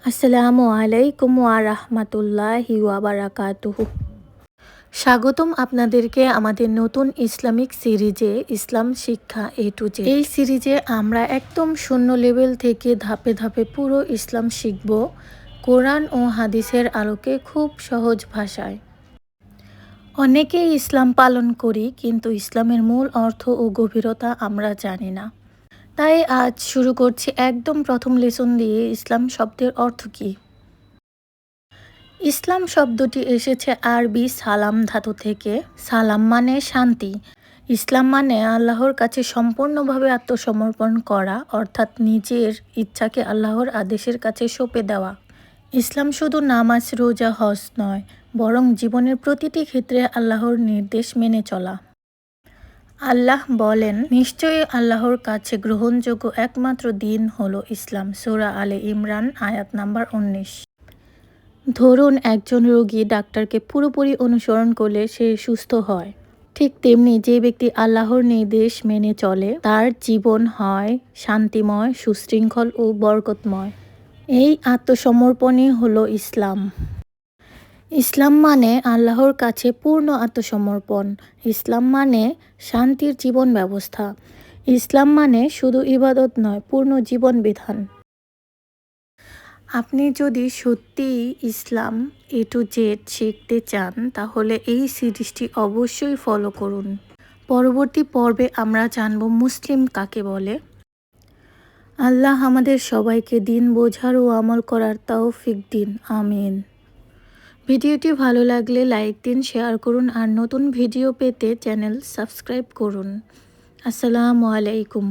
আসসালামু আলাইকুম ওয়া রাহমাতুল্লাহি ওয়া বারাকাতুহু। স্বাগতম আপনাদেরকে আমাদের নতুন ইসলামিক সিরিজে ইসলাম শিক্ষা A to Z। এই সিরিজে আমরা একদম শূন্য লেভেল থেকে ধাপে ধাপে পুরো ইসলাম শিখব, কোরআন ও হাদিসের আলোকে খুব সহজ ভাষায়। অনেকেই ইসলাম পালন করি, কিন্তু ইসলামের মূল অর্থ ও গভীরতা আমরা জানি না। তাই আজ শুরু করছি একদম প্রথম লেসন দিয়ে, ইসলাম শব্দের অর্থ কী। ইসলাম শব্দটি এসেছে আরবি সালাম ধাতু থেকে। সালাম মানে শান্তি, ইসলাম মানে আল্লাহর কাছে সম্পূর্ণভাবে আত্মসমর্পণ করা, অর্থাৎ নিজের ইচ্ছাকে আল্লাহর আদেশের কাছে সঁপে দেওয়া। ইসলাম শুধু নামাজ, রোজা, হজ নয়, বরং জীবনের প্রতিটি ক্ষেত্রে আল্লাহর নির্দেশ মেনে চলা। আল্লাহ বলেন, নিশ্চয়ই আল্লাহর কাছে গ্রহণযোগ্য একমাত্র দিন হলো ইসলাম। সূরা আলে ইমরান আয়াত নাম্বার 19। ধরুন একজন রোগী ডাক্তারকে পুরোপুরি অনুসরণ করলে সে সুস্থ হয়। ঠিক তেমনি যে ব্যক্তি আল্লাহর নির্দেশ মেনে চলে তার জীবন হয় শান্তিময়, সুশৃঙ্খল ও বরকতময়। এই আত্মসমর্পণই হলো ইসলাম। ইসলাম মানে আল্লাহর কাছে পূর্ণ আত্মসমর্পণ। ইসলাম মানে শান্তির জীবন ব্যবস্থা। ইসলাম মানে শুধু ইবাদত নয়, পূর্ণ জীবন বিধান। আপনি যদি সত্যিই ইসলাম A to Z শিখতে চান, তাহলে এই সিরিজটি অবশ্যই ফলো করুন। পরবর্তী পর্বে আমরা জানব মুসলিম কাকে বলে। আল্লাহ আমাদের সবাইকে দিন বোঝার ও আমল করার তৌফিক দিন, আমিন। ভিডিওটি ভালো লাগলে লাইক দিন, শেয়ার করুন আর নতুন ভিডিও পেতে চ্যানেল সাবস্ক্রাইব করুন। আসসালামু আলাইকুম।